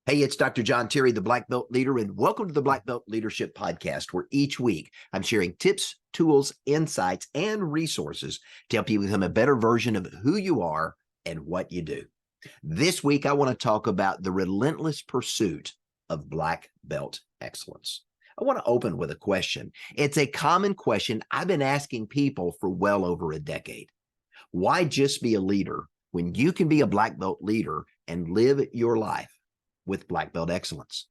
Hey, it's Dr. John Terry, the Black Belt Leader, and welcome to the Black Belt Leadership Podcast, where each week I'm sharing tips, tools, insights, and resources to help you become a better version of who you are and what you do. This week, I want to talk about the relentless pursuit of Black Belt excellence. I want to open with a question. It's a common question I've been asking people for well over a decade. Why just be a leader when you can be a Black Belt leader and live your life with Black Belt excellence?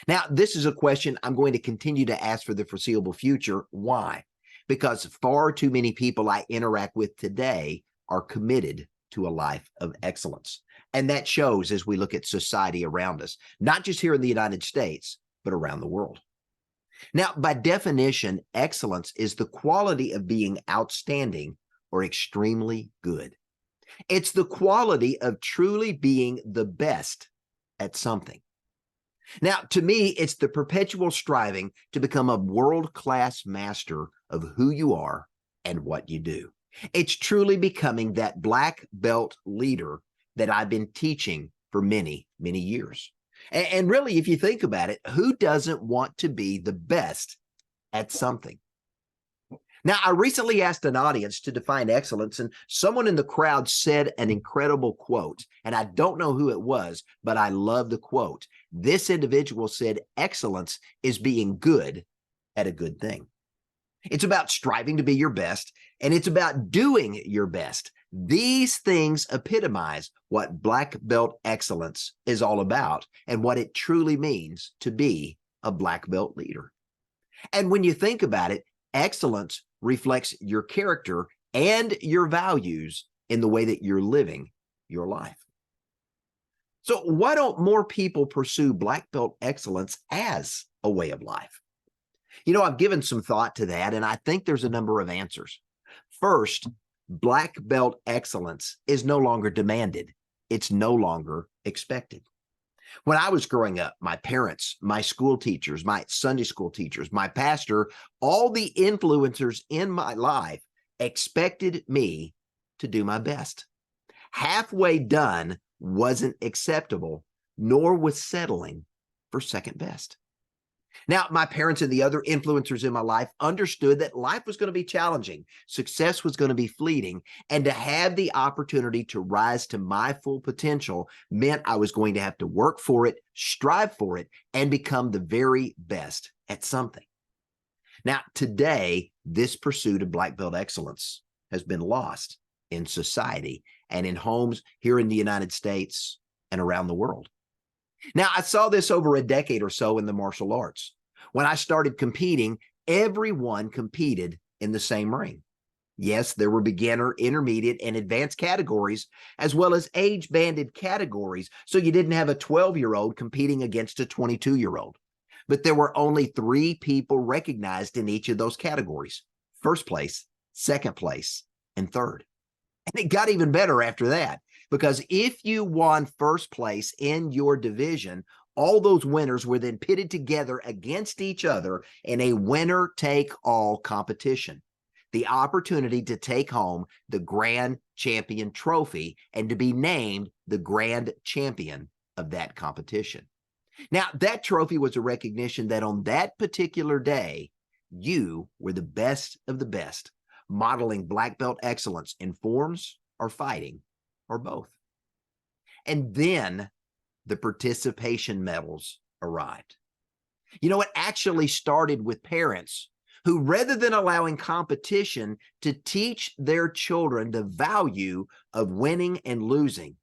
Now, this is a question I'm going to continue to ask for the foreseeable future. Why? Because far too many people I interact with today are committed to a life of excellence. And that shows as we look at society around us, not just here in the United States, but around the world. Now, by definition, excellence is the quality of being outstanding or extremely good. It's the quality of truly being the best at something. Now, to me, it's the perpetual striving to become a world-class master of who you are and what you do. It's truly becoming that Black Belt leader that I've been teaching for many, many years. And really, if you think about it, who doesn't want to be the best at something? Now, I recently asked an audience to define excellence, and someone in the crowd said an incredible quote. And I don't know who it was, but I love the quote. This individual said, excellence is being good at a good thing. It's about striving to be your best, and it's about doing your best. These things epitomize what Black Belt excellence is all about and what it truly means to be a Black Belt leader. And when you think about it, excellence reflects your character and your values in the way that you're living your life. So why don't more people pursue Black Belt excellence as a way of life? You know, I've given some thought to that, and I think there's a number of answers. First, Black Belt excellence is no longer demanded. It's no longer expected. When I was growing up, my parents, my school teachers, my Sunday school teachers, my pastor, all the influencers in my life expected me to do my best. Halfway done wasn't acceptable, nor was settling for second best. Now, my parents and the other influencers in my life understood that life was going to be challenging, success was going to be fleeting, and to have the opportunity to rise to my full potential meant I was going to have to work for it, strive for it, and become the very best at something. Now, today, this pursuit of Black Belt excellence has been lost in society and in homes here in the United States and around the world. Now, I saw this over a decade or so in the martial arts. When I started competing, everyone competed in the same ring. Yes, there were beginner, intermediate, and advanced categories, as well as age-banded categories, so you didn't have a 12-year-old competing against a 22-year-old. But there were only 3 people recognized in each of those categories: first place, second place, and third. And it got even better after that, because if you won first place in your division, all those winners were then pitted together against each other in a winner-take-all competition. The opportunity to take home the grand champion trophy and to be named the grand champion of that competition. Now, that trophy was a recognition that on that particular day, you were the best of the best, modeling Black Belt excellence in forms or fighting or both. And then the participation medals arrived. You know, it actually started with parents who, rather than allowing competition to teach their children the value of winning and losing,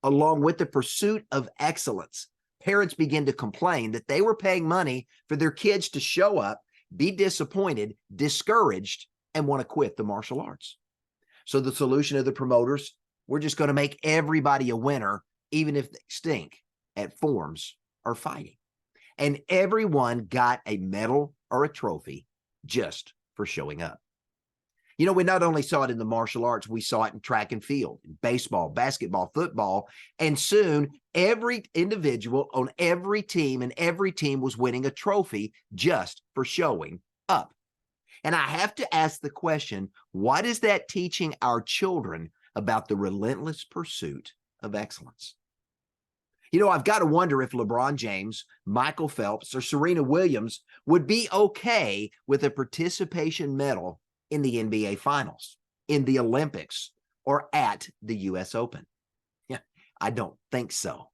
along with the pursuit of excellence, parents began to complain that they were paying money for their kids to show up, be disappointed, discouraged, and want to quit the martial arts. So the solution of the promoters: we're just going to make everybody a winner, even if they stink at forms or fighting. And everyone got a medal or a trophy just for showing up. You know, we not only saw it in the martial arts, we saw it in track and field, in baseball, basketball, football, and soon every individual on every team and every team was winning a trophy just for showing up. And I have to ask the question, what is that teaching our children about the relentless pursuit of excellence? I've got to wonder if LeBron James, Michael Phelps, or Serena Williams would be okay with a participation medal in the NBA Finals, in the Olympics, or at the U.S. Open. Yeah, I don't think so.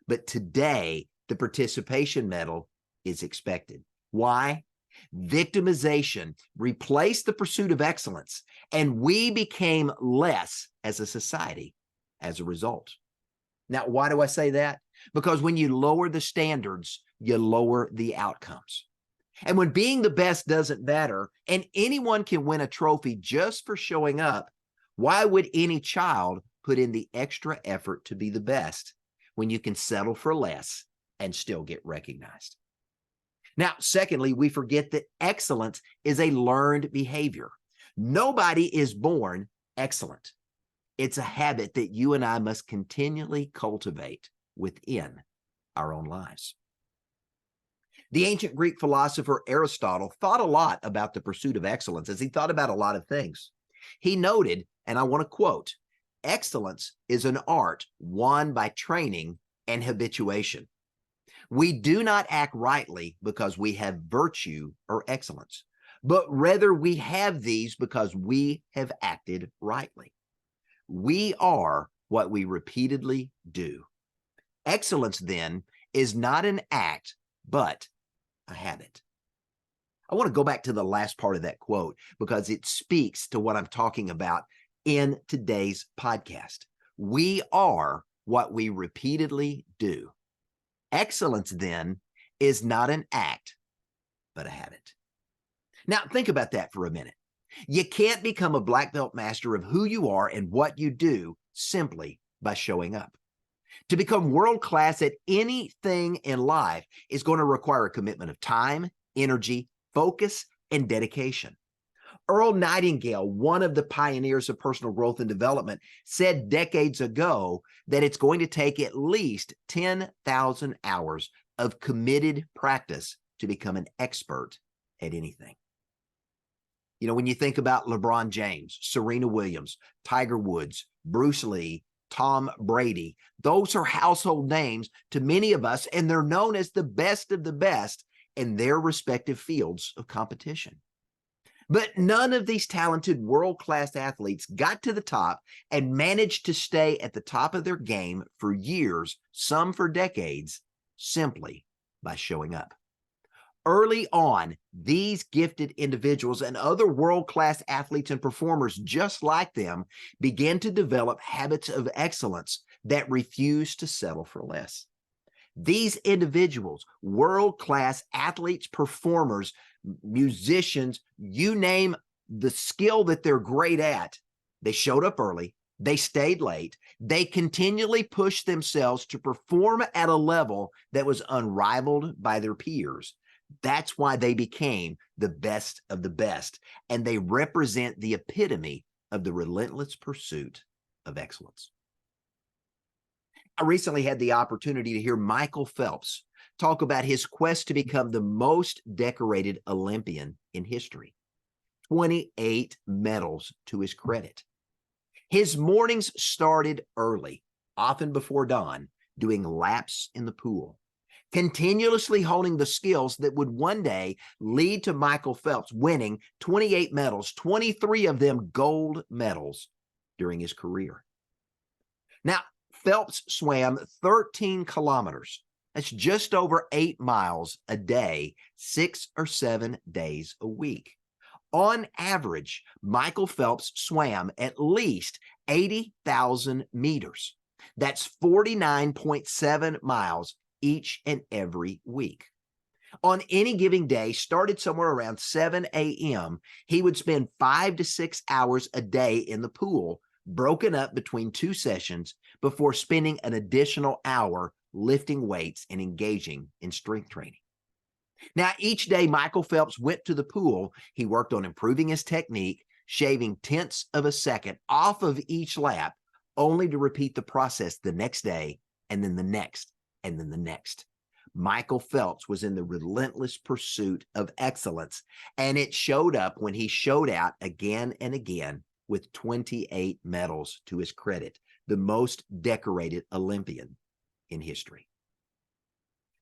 But today, the participation medal is expected. Why? Victimization replaced the pursuit of excellence, and we became less as a society as a result. Now, why do I say that? Because when you lower the standards, you lower the outcomes. And when being the best doesn't matter and anyone can win a trophy just for showing up, why would any child put in the extra effort to be the best when you can settle for less and still get recognized? Now, secondly, we forget that excellence is a learned behavior. Nobody is born excellent. It's a habit that you and I must continually cultivate within our own lives. The ancient Greek philosopher Aristotle thought a lot about the pursuit of excellence as he thought about a lot of things. He noted, and I want to quote, "Excellence is an art won by training and habituation. We do not act rightly because we have virtue or excellence, but rather we have these because we have acted rightly. We are what we repeatedly do. Excellence, then, is not an act, but a habit." I want to go back to the last part of that quote because it speaks to what I'm talking about in today's podcast. We are what we repeatedly do. Excellence, then, is not an act, but a habit. Now, think about that for a minute. You can't become a black belt master of who you are and what you do simply by showing up. To become world class at anything in life is going to require a commitment of time, energy, focus, and dedication. Earl Nightingale, one of the pioneers of personal growth and development, said decades ago that it's going to take at least 10,000 hours of committed practice to become an expert at anything. When you think about LeBron James, Serena Williams, Tiger Woods, Bruce Lee, Tom Brady, those are household names to many of us, and they're known as the best of the best in their respective fields of competition. But none of these talented world-class athletes got to the top and managed to stay at the top of their game for years, some for decades, simply by showing up. Early on, these gifted individuals and other world-class athletes and performers just like them began to develop habits of excellence that refuse to settle for less. These individuals, world-class athletes, performers, musicians, you name the skill that they're great at, they showed up early, they stayed late, they continually pushed themselves to perform at a level that was unrivaled by their peers. That's why they became the best of the best, and they represent the epitome of the relentless pursuit of excellence. I recently had the opportunity to hear Michael Phelps talk about his quest to become the most decorated Olympian in history. 28 medals to his credit. His mornings started early, often before dawn, doing laps in the pool, continuously honing the skills that would one day lead to Michael Phelps winning 28 medals, 23 of them gold medals during his career. Now, Phelps swam 13 kilometers. That's just over 8 miles a day, 6 or 7 days a week. On average, Michael Phelps swam at least 80,000 meters. That's 49.7 miles each and every week. On any given day, started somewhere around 7 a.m., he would spend 5 to 6 hours a day in the pool, broken up between 2 sessions, before spending an additional hour lifting weights and engaging in strength training. Now, each day Michael Phelps went to the pool, he worked on improving his technique, shaving tenths of a second off of each lap, only to repeat the process the next day, and then the next, and then the next. Michael Phelps was in the relentless pursuit of excellence, and it showed up when he showed out again and again with 28 medals to his credit, the most decorated Olympian in history.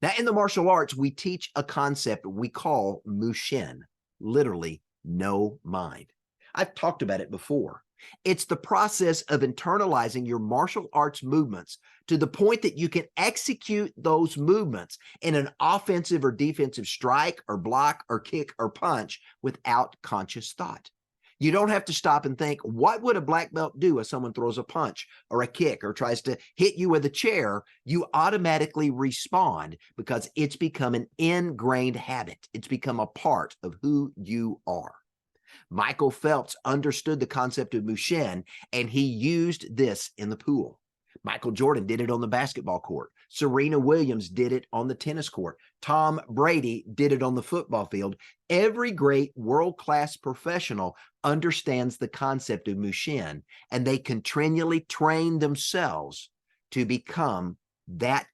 Now, in the martial arts, we teach a concept we call Musen, literally no mind. I've talked about it before. It's the process of internalizing your martial arts movements to the point that you can execute those movements in an offensive or defensive strike or block or kick or punch without conscious thought. You don't have to stop and think, what would a black belt do if someone throws a punch or a kick or tries to hit you with a chair? You automatically respond because it's become an ingrained habit. It's become a part of who you are. Michael Phelps understood the concept of Musen, and he used this in the pool. Michael Jordan did it on the basketball court. Serena Williams did it on the tennis court. Tom Brady did it on the football field. Every great world-class professional understands the concept of Musen, and they continually train themselves to become that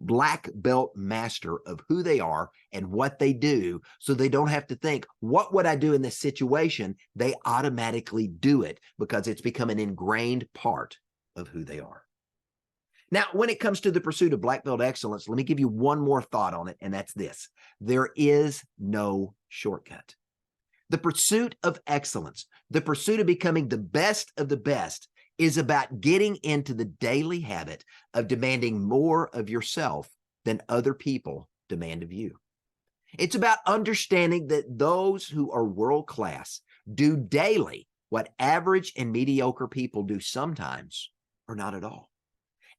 black belt master of who they are and what they do, so they don't have to think, what would I do in this situation? They automatically do it because it's become an ingrained part of who they are. Now, when it comes to the pursuit of black belt excellence, let me give you one more thought on it, and that's this. There is no shortcut. The pursuit of excellence, the pursuit of becoming the best of the best, is about getting into the daily habit of demanding more of yourself than other people demand of you. It's about understanding that those who are world-class do daily what average and mediocre people do sometimes or not at all.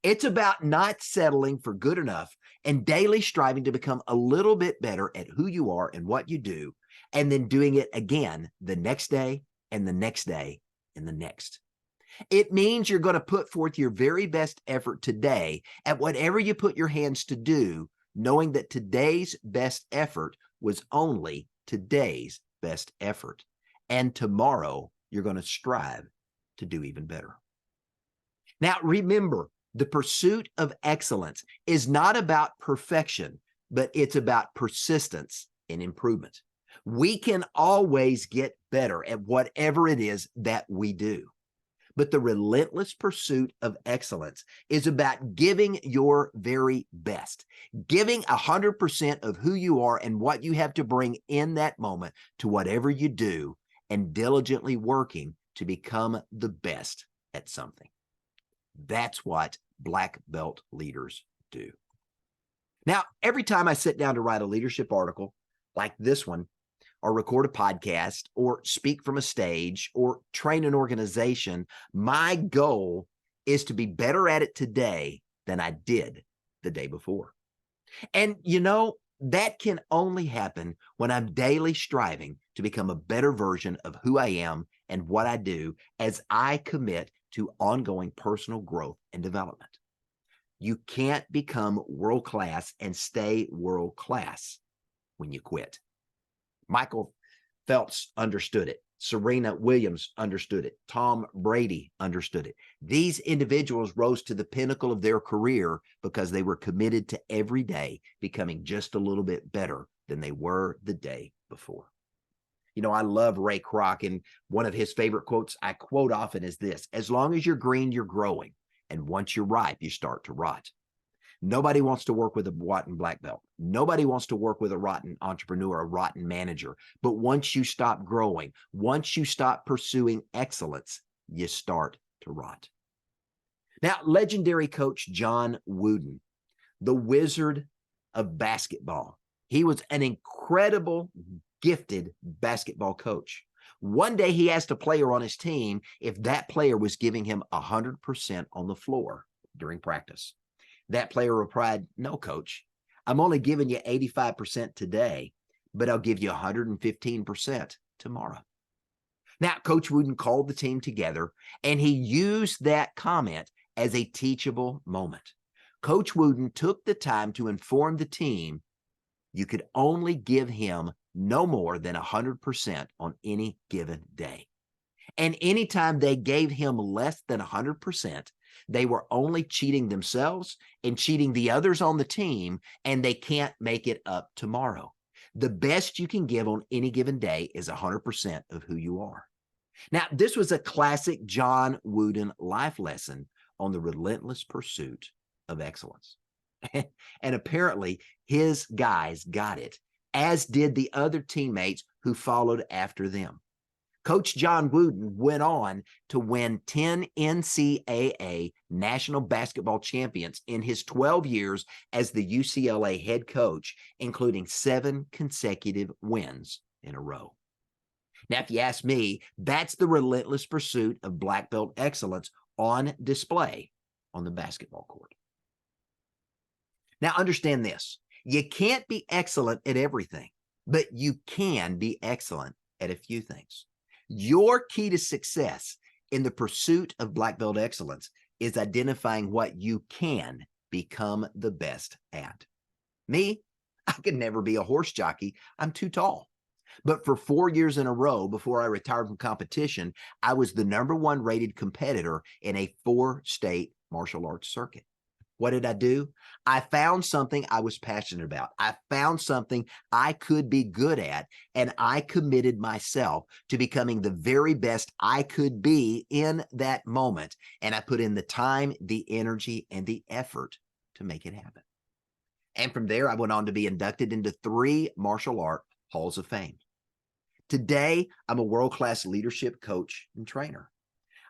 It's about not settling for good enough and daily striving to become a little bit better at who you are and what you do, and then doing it again the next day and the next day and the next. It means you're going to put forth your very best effort today at whatever you put your hands to do, knowing that today's best effort was only today's best effort. And tomorrow, you're going to strive to do even better. Now, remember, the pursuit of excellence is not about perfection, but it's about persistence and improvement. We can always get better at whatever it is that we do. But the relentless pursuit of excellence is about giving your very best, giving 100% of who you are and what you have to bring in that moment to whatever you do, and diligently working to become the best at something. That's what black belt leaders do. Now, every time I sit down to write a leadership article like this one, or record a podcast, or speak from a stage, or train an organization, my goal is to be better at it today than I did the day before. And you know, that can only happen when I'm daily striving to become a better version of who I am and what I do, as I commit to ongoing personal growth and development. You can't become world-class and stay world-class when you quit. Michael Phelps understood it. Serena Williams understood it. Tom Brady understood it. These individuals rose to the pinnacle of their career because they were committed to every day becoming just a little bit better than they were the day before. You know, I love Ray Kroc, and one of his favorite quotes I quote often is this: as long as you're green, you're growing. And once you're ripe, you start to rot. Nobody wants to work with a rotten black belt. Nobody wants to work with a rotten entrepreneur, a rotten manager. But once you stop growing, once you stop pursuing excellence, you start to rot. Now, legendary coach John Wooden, the wizard of basketball. He was an incredible, gifted basketball coach. One day he asked a player on his team if that player was giving him 100% on the floor during practice. That player replied, "No, coach, I'm only giving you 85% today, but I'll give you 115% tomorrow." Now, Coach Wooden called the team together, and he used that comment as a teachable moment. Coach Wooden took the time to inform the team you could only give him no more than 100% on any given day. And anytime they gave him less than 100%, they were only cheating themselves and cheating the others on the team, and they can't make it up tomorrow. The best you can give on any given day is 100% of who you are. Now, this was a classic John Wooden life lesson on the relentless pursuit of excellence. And apparently his guys got it, as did the other teammates who followed after them. Coach John Wooden went on to win 10 NCAA national basketball champions in his 12 years as the UCLA head coach, including 7 consecutive wins in a row. Now, if you ask me, that's the relentless pursuit of black belt excellence on display on the basketball court. Now, understand this. You can't be excellent at everything, but you can be excellent at a few things. Your key to success in the pursuit of black belt excellence is identifying what you can become the best at. Me, I could never be a horse jockey. I'm too tall. But for 4 years in a row before I retired from competition, I was the #1 rated competitor in a 4-state martial arts circuit. What did I do? I found something I was passionate about. I found something I could be good at, and I committed myself to becoming the very best I could be in that moment. And I put in the time, the energy, and the effort to make it happen. And from there, I went on to be inducted into 3 martial art halls of fame. Today, I'm a world-class leadership coach and trainer.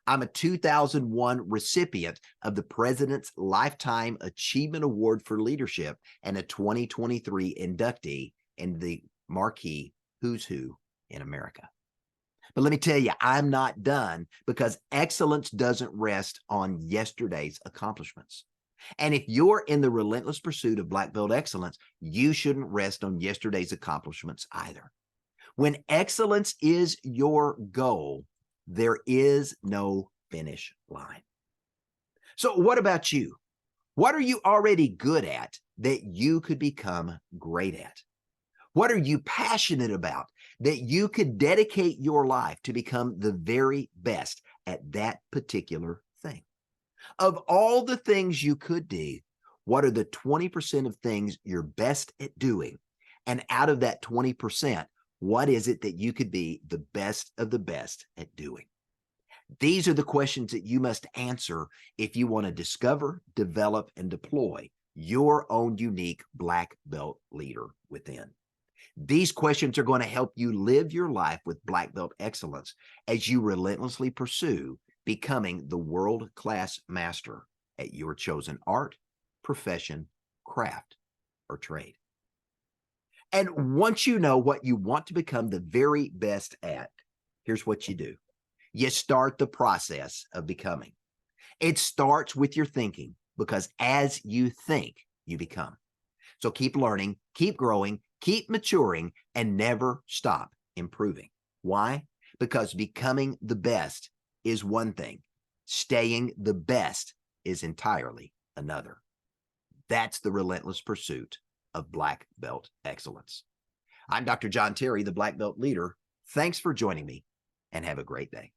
I'm a 2001 recipient of the President's Lifetime Achievement Award for Leadership and a 2023 inductee in the marquee Who's Who in America. But let me tell you, I'm not done, because excellence doesn't rest on yesterday's accomplishments. And if you're in the relentless pursuit of black belt excellence, you shouldn't rest on yesterday's accomplishments either. When excellence is your goal, there is no finish line. So what about you? What are you already good at that you could become great at? What are you passionate about that you could dedicate your life to become the very best at that particular thing? Of all the things you could do, what are the 20% of things you're best at doing? And out of that 20%, what is it that you could be the best of the best at doing? These are the questions that you must answer if you want to discover, develop, and deploy your own unique black belt leader within. These questions are going to help you live your life with black belt excellence as you relentlessly pursue becoming the world-class master at your chosen art, profession, craft, or trade. And once you know what you want to become the very best at, here's what you do. You start the process of becoming. It starts with your thinking, because as you think, you become. So keep learning, keep growing, keep maturing, and never stop improving. Why? Because becoming the best is one thing. Staying the best is entirely another. That's the relentless pursuit of black belt excellence. I'm Dr. John Terry, the Black Belt Leader. Thanks for joining me, and have a great day.